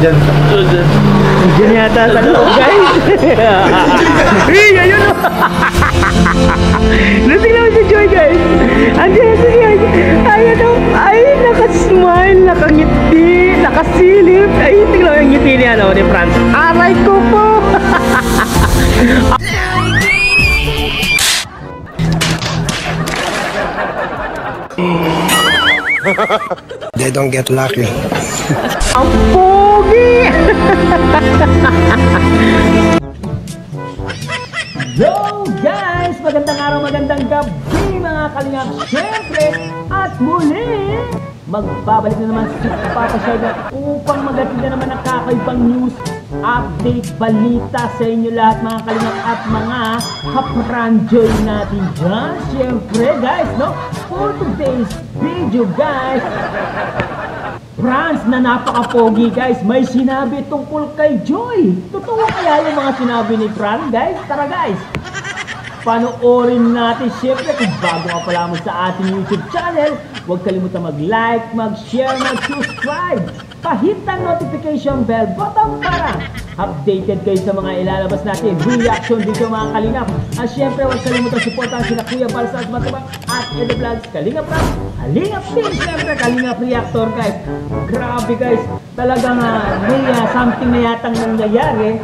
dyan. Diyan yata sa loob, guys. Ayun o. Natingnan mo si Joy, guys. Andiyan si Joy. Ayun o. Ay, nakasmile, nakangiti, nakasilip. Ay, tingnan mo yung ngiti niya, ni Franz. Aray ko po. They don't get lucky. Ang pogi! Hello guys! Magandang araw, magandang gabi mga kalingap. Siyempre at muli, magbabalik na naman si Papa Shaggy upang magatid na naman ang kakaibang news, update, balita sa inyo lahat mga kalingap at mga kapranjoy natin dyan. Siyempre guys, no? For today's video guys, Franz na napaka-pogi guys, may sinabi tungkol kay Joy. Totoo kaya yung mga sinabi ni Franz guys? Tara guys, panoorin natin. Siyempre kung bago ka pala mo sa ating YouTube channel, huwag kalimutan mag-like, mag-share, mag-subscribe. Pahit ang notification bell button para updated kayo sa mga ilalabas natin reaction dito mga kalingap. At syempre huwag kalimutan supportan sila Kuya Balsa at Matubang at Edo Vlogs, Kalingap Rap, Kalingap Team, syempre Kalingap Reactor guys. Grabe guys, talagang may something na yatang nangyayari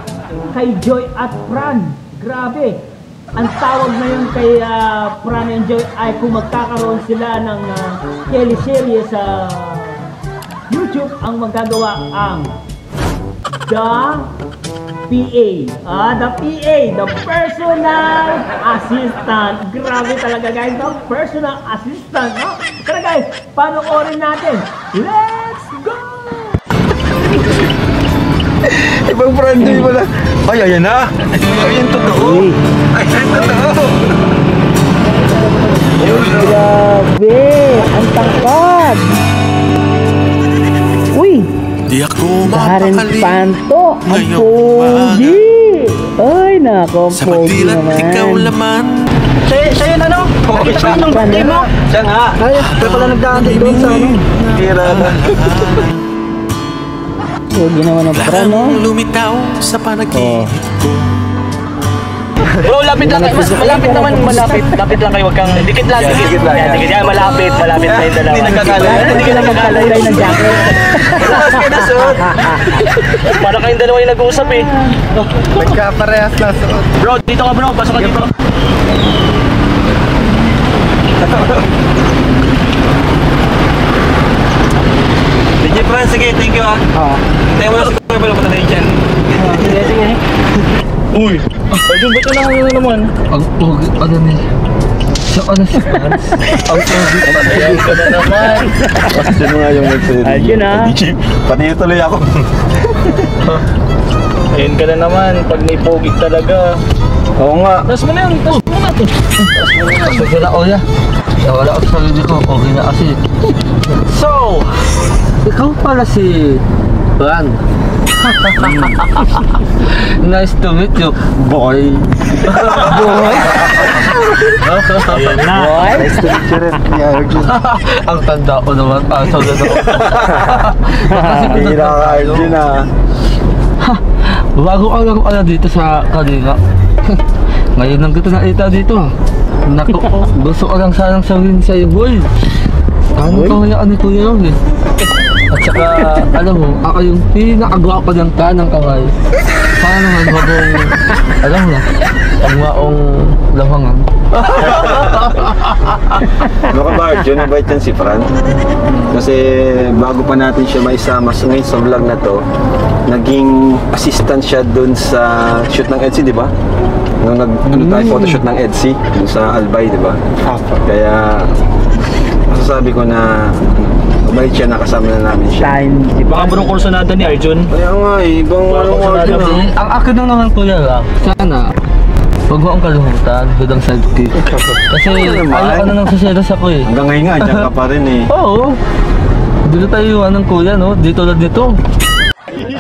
kay Joy at Fran. Grabe, ang tawag na yun kay Fran and Joy ay kung magkakaroon sila ng teleserye sa YouTube, ang magagawa ang The PA. The PA, the personal assistant. Grabe talaga guys, the personal assistant, no? Tara guys, panoorin natin. Let's go! Ibang friend mo na. Ay, ayan na. Ayan totoo. Ayan totoo. Grabe, ang tangkad. Uy! Di ako Karen mapakali Panto, ang pogi! Ay, nako, sa pogi magdilat naman. ikaw laman. Siya yun ano? Okay, siya nung birthday mo. Siya nga. Ay, kaya pala nagdaan din doon sa ano. Kira na. Pogi naman ang Fran, no? Larang lumitaw sa panaginip ko. Bro, lapit lang kayo. Malapit naman, malapit. Lapit lang kayo, wag kang dikit lang. Dikit lang. Dikit yan, malapit tayong dalawa. Hindi nagkakalay. Hindi ka lang magkalay ng jacket. Lakas kayo na suot. Para kayong dalawa yung nag-uusap eh. Nagkaparehas na suot. Bro, dito ka bro, pasok ka dito. DJ Fran, sige, thank you ah. Tayo mo na si Kuya Balo, punta tayo dyan. Sige. Uy! Ayun, ba't na naman? Ang pogi pala ni. So ano si Franz? Ang pogi pa na yan ka na naman. Kasi mo nga yung nagsalit. Ayun na. Pati tuloy ako. Ayun ka na naman, pag may pogi talaga. Oo nga. Tapos mo na yun, tapos mo na ito. Sige na Oya. Nawala ako sa sarili ko. Okay na kasi. So, ikaw pala si Fran. Nice to meet you, boy. Boy. Ayun na. Nice to meet you rin. Ang tanda ko naman. So na Hira ka, Arjun ah. Bago ka lang pala dito sa kanila. Ngayon lang kita nakita dito. Naku, gusto ko lang sanang sabihin sa'yo, boy. Ano kawayaan ni Kuya Ron eh. At saka, alam mo, ako yung pinakagwapa ng tanang kamay. Paano nga habang, alam mo na, pagwaong lamangan. Ano ka ba, Arjun? Mabait yan si Fran. Kasi bago pa natin siya maisama ngayon sa vlog na to, naging assistant siya dun sa shoot ng EDSI, di ba? Nung tayo photoshoot ng EDSI, dun sa Albay, di ba? Kaya, masasabi ko na mabait siya, nakasama na namin siya. Baka bro kursunada ni Arjun. Kaya nga eh, ibang Arjun ah. Ang akin lang naman Kuya lang, sana, huwag mo akong kalimutan, hudang sidekick. Kasi ayaw ka na nang suselos ako eh. Hanggang ngayon nga, dyan ka pa rin eh. Oo. Dito tayo iwan ng Kuya, no? Dito lang dito. Hindi,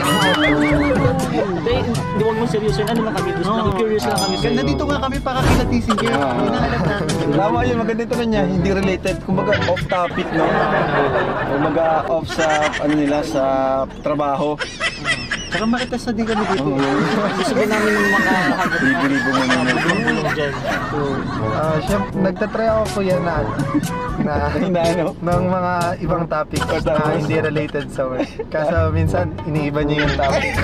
huwag mo seryoso, ano lang kami, gusto curious lang kami sa'yo. Nandito nga kami para kilatisin kayo. Hinahanap natin. Tama yun, maganda ito niya, hindi related, kumbaga off topic, no? Kumbaga off sa, ano nila, sa trabaho. Saka makitas na din kami dito. Gusto ko namin makakahagot Libo-libo mo naman. dyan. Siyempre, nagtatry ako kuya na Ano? ng mga ibang topics na hindi related sa work. Kaso minsan, iniiba niyo yung topic.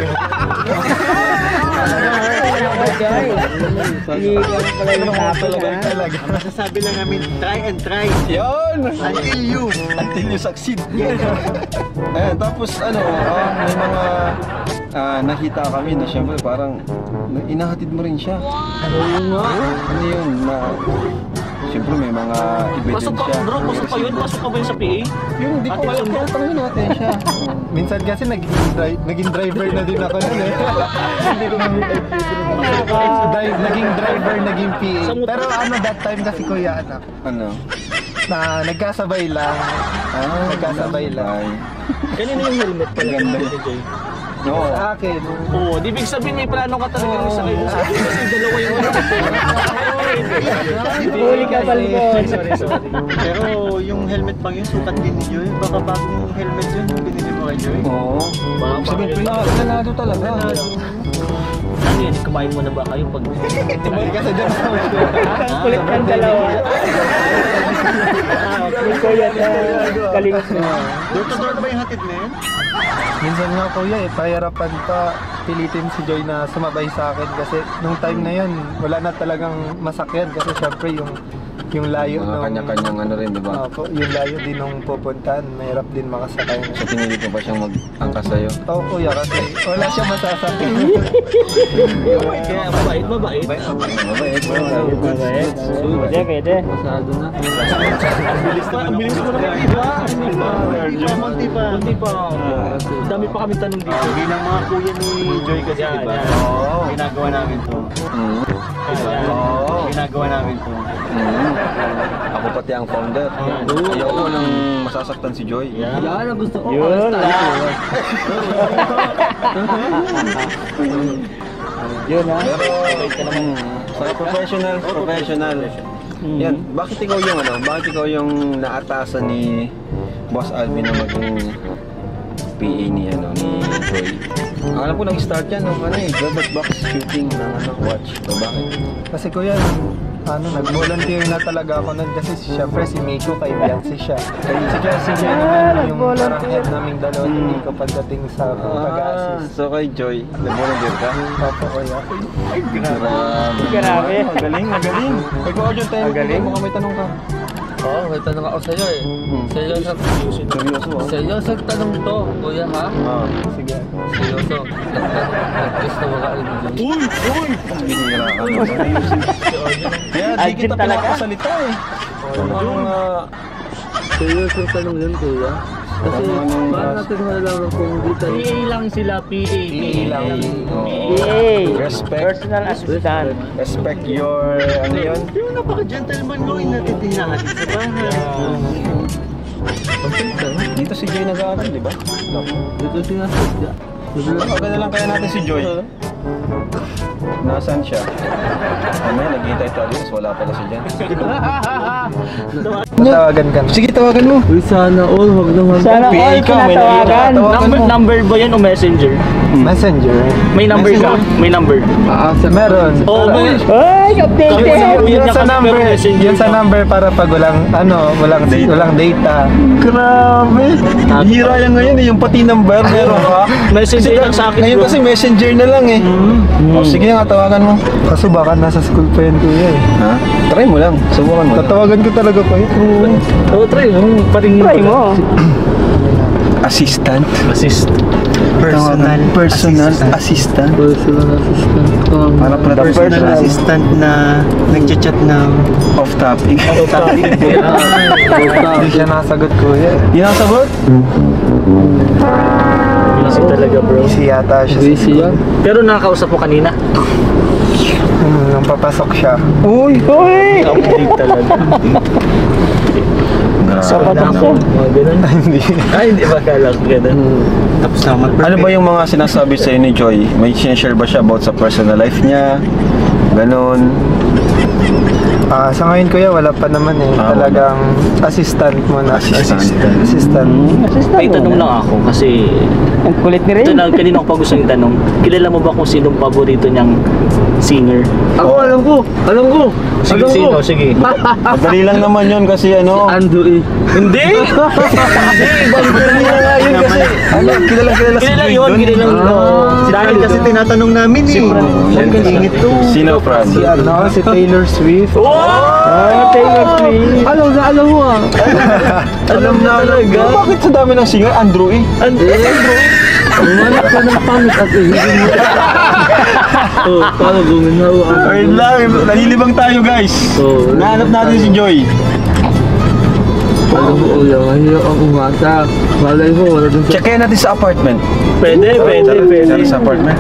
Talaga. Masasabi lang namin, try and try. Yun! Until you succeed. Ayan, tapos ano, may mga nakita kami na siyempre parang inahatid mo rin siya. Ano yun na siyempre may mga Pasok ka, ebidensya. bro, pasok ka yun? Pasok ka ba yun sa PA? Yung hindi ko alam kung tanongin natin siya. Minsan kasi naging driver na din ako nun eh. Hindi ko naging driver, naging PA. Pero ano that time kasi kuya anak, Ano? na nagkasabay lang. Nagkasabay lang. Kanina yung helmet pala. Ganda. Joy. No. Sa akin, Oo, di big sabihin may plano ka talaga ng sakay mo sa akin kasi dalawa yung Huli ka, Balbon. Sorry. Pero yung helmet pang yun, sukat din ni Joy. Baka bagong helmet yun yung binili mo kay Joy. Oo. Sabihin, pinado talaga. Ano yan, kumain mo na ba kayo pag... hindi kasi dyan sa Kulit ng dalawa. Kulit ko yan. Kalingos mo. Door to door ba yung hatid na yun? minsan nga kuya pahirapan pa pilitin si Joy na sumabay sa akin kasi nung time na yun wala na talagang masakyan kasi syempre yung layo Mga kanya-kanyang ano rin, di ba? yung layo din nung pupuntahan, mahirap din makasakay. So pinili ko pa siyang mag-angkas sa'yo? Oo kuya kasi wala siya masasakyan. Kaya mabait. Mabait. Pwede. Masyado na. Ang bilis mo naman, di ba? Munti pa. Hindi pa. Dami pa kami tanong dito. Bilang mga kuya ni Joy kasi, Yan, di ba? yan. Ginagawa namin to. Ginagawa namin to. Ako pati ang founder. Ayoko nang masasaktan si Joy. Yan. Yan ang gusto ko. Yun lang. Yun ha. Pero sa professional. Yan, bakit ikaw yung naatasan ni Boss Alvin na maging PA ni Joy? Ang alam ko nag-start yan nung velvet box shooting ng watch. So bakit? Kasi kuya nag-volunteer na talaga ako nun kasi syempre si Miko kaibigan siya. Si Joy naman yung parang head naming dalawa ni Miko pagdating sa pag-a-assist. So kay Joy, nag-volunteer ka? Opo kuya. Grabe. Magaling. Ikaw Arjun, tayo Magaling. mo may tanong ka. Oo, may tanong ako sa'yo eh. Seryoso. Seryoso ang tanong to, kuya ha? Sige. Seryoso. Nag-kiss na ba ka rin dyan? Bihira ka. Kaya di Arjun kita talaga? pinapasalita eh. Seryoso ang tanong yun, kuya. Kasi paano natin malalaman kung hindi tayo... PA lang sila, PA. PA. Respect. Personal assistant. Respect your, ano yun? Yung napaka-gentleman ko, natin natin sa bahay. Dito si Joy nag-aaral, di ba? Dito sinasadya. Tawagan na lang kaya natin si Joy. Nasaan siya? Mamaya naghihintay tayo, mas wala pala siya dyan. Tawagan ka na. Sige, tawagan mo. Uy, sana all, wag naman. Sana PA all ka, may pinatawagan. Number ba yan o messenger? Messenger. May number ka? May number. Meron. Oo, may... Ay, updated! Yun sa number para pag walang data. Grabe. Hira yan ngayon eh, yung pati number, meron ka. Messenger lang sa akin, Ngayon bro. kasi messenger na lang eh. O sige nga, tawagan mo. Kaso baka nasa school pa yun kuya eh. Ha? Try mo lang, subukan mo. Tatawagan ko talaga kuya. Oo, try mo. Paringin Try mo. Assistant. Assist. Personal assistant. Personal assistant ko. Para pala Personal assistant na nagchat-chat ng off topic. Hindi siya nasagot kuya eh. Di nakasagot? Busy talaga, bro. Busy yata siya. Busy yan. Pero nakakausap mo kanina. Nung papasok siya. Uy! Uy! Update talaga. Sapat ako. Ay, hindi ba kala ko ganun? Tapos na mag Ano ba yung mga sinasabi sa'yo ni Joy? May sinashare ba siya about sa personal life niya? Ganon. Sa ngayon kuya, wala pa naman eh. Talagang assistant mo na. Assistant. May tanong lang ako kasi Ang kulit ni ito Ray. na kanina ko pa gusto yung tanong. Kilala mo ba kung sinong paborito niyang singer? Ako, alam ko. Sige, sino? Sige. Madali lang naman yun kasi ano. Ando eh. Hindi! Madali na nga yun kasi. Ano, kilala Kilala yun, kilala yun. Dahil kasi tinatanong namin eh. Yan kasi. Sino, Fran? Si Taylor Swift. Taylor Swift. Alam mo ah. Alam na talaga. Bakit sa dami ng singer? Andrew eh. Umanak ka ng pangit at hindi mo. Oh, paano guminawa ang... Ayun lang, nalilibang tayo guys. Oh, Nahanap natin si Joy. alam mo, Uya, mahirap ang umasa. Malay mo, wala dun sa... Check kaya natin sa apartment. Pwede. Natin sa apartment.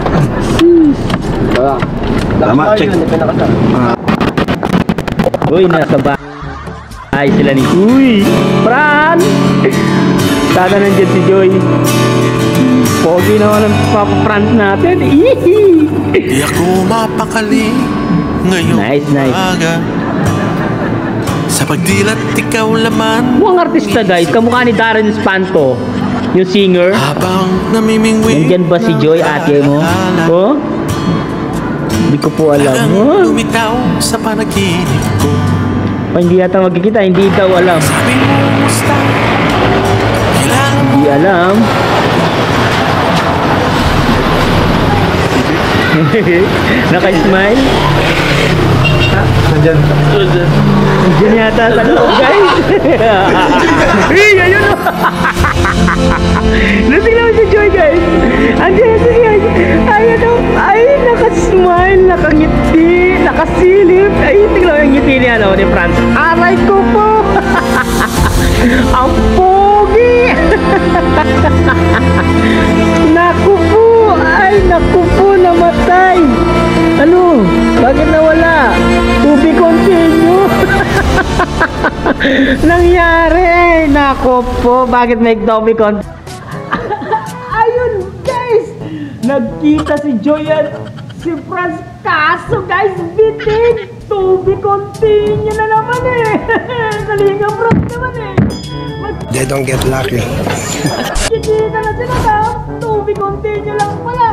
Tama, check. Uy, nasa bahay sila ni Fran! Sana nandiyan si Joy. Pogi naman ang Papa Franz natin. Ihi! Di ako mapakali ngayong Nice. umaga. Sa pagdilat ikaw laman Mukhang artista guys, kamukha ni Darren Espanto. Yung singer. habang namimingwing. Nandyan ba si Joy, ate mo? Oh? Hindi ko po alam. Oh? Lumitaw sa panaginip ko. Hindi yata magkikita, hindi daw alam. Sabi mo, musta? Kailangan mo Hindi alam. Naka-smile. Nandyan. Nandiyan yata sa loob guys. Hey, ayun o. Natingnan mo si Joy guys. Andiyan si Joy. Ayun o. Ay, naka-smile, nakangiti, nakasilip. Ay, tingnan mo yung ngiti niya ni Franz. Aray ko po. Ang pogi. Naku po. Ay, naku po, namatay. Ano? Bakit nawala? To be continue. Nangyari. Naku po, bakit may to be continue? Ayun, guys. Nagkita si Joy at si Franz. Kaso, guys, bitin. To be continue na naman eh. Kalinga Franz naman eh. They don't get lucky. Kikita na sila na. To be continue lang pala.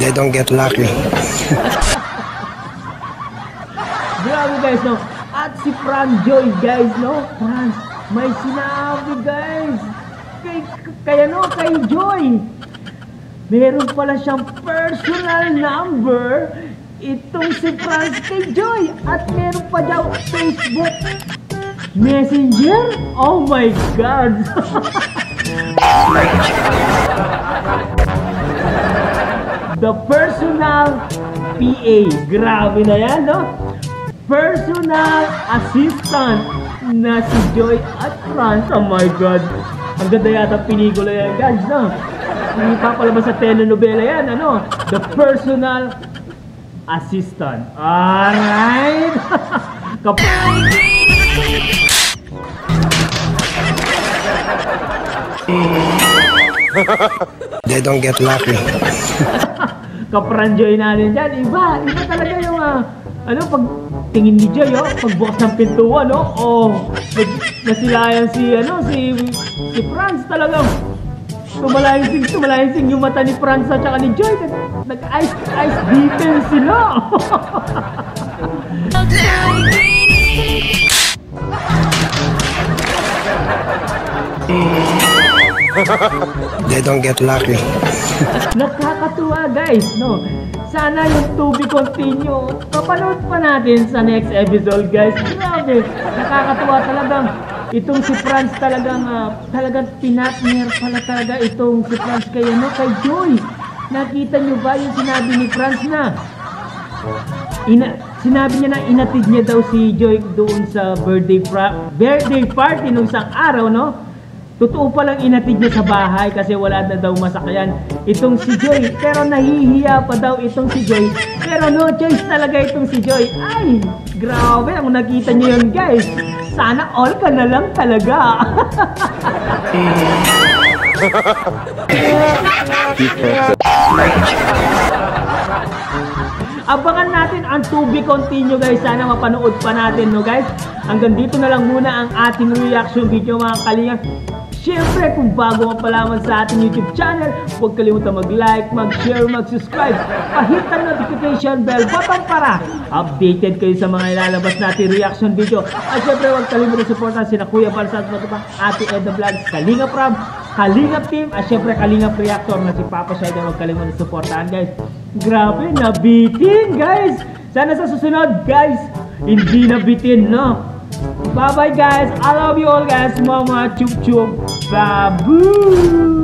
They don't get lucky. Grabe guys, no? At si Fran Joy, guys, no? Franz, may sinabi, guys. Kaya no, kay Joy. Meron pala siyang personal number. Itong si Franz kay Joy. At meron pa daw Facebook Messenger. Oh my God. The personal PA. Grabe na yan, no? Personal assistant na si Joy at Franz. Oh my God. Ang ganda yata pelikula yan, guys, no? Hindi pa palabas sa telenovela yan, ano? The personal assistant. Alright. They don't get lucky. Kapran Joy natin dyan. Iba talaga yung pag tingin ni Joy, pagbukas ng pintuan, nasilayan si Franz talagang tumalayinsing yung mata ni Franz at saka ni Joy. Nag-ice beaten sila. They don't get lucky. Nakakatuwa guys, no? Sana yung to be continue. Papanood pa natin sa next episode guys. Grabe, nakakatuwa talagang. Itong si Franz talagang pinatner pala talaga itong si Franz kay Joy. Nakita nyo ba yung sinabi ni Franz na sinabi niya na inatid niya daw si Joy doon sa birthday party nung isang araw, no? Totoo palang inatid niya sa bahay kasi wala na daw masakyan. itong si Joy. Pero nahihiya pa daw itong si Joy. Pero no choice talaga itong si Joy. Ay, grabe, kung nakita nyo yun guys. Sana all ka na lang talaga. Abangan natin ang to be continue guys. Sana mapanood pa natin no guys. Hanggang dito na lang muna ang ating reaction video mga kalinga. Siyempre, kung bago ka pa lamang sa ating YouTube channel, huwag kalimutan mag-like, mag-share, mag-subscribe. Pahit ang notification bell button para updated kayo sa mga ilalabas natin reaction video. At siyempre, huwag kalimutan supportan sina Kuya Balsat, Ate Edna Vlogs, Kalingap Ram, Kalingap Team, at siyempre Kalingap Reactor na si Papa Shida. Huwag kalimutan supportan guys. Grabe, nabitin guys! Sana sa susunod guys, hindi nabitin no? Bye bye guys. I love you all guys. Mama chup chup. Babu.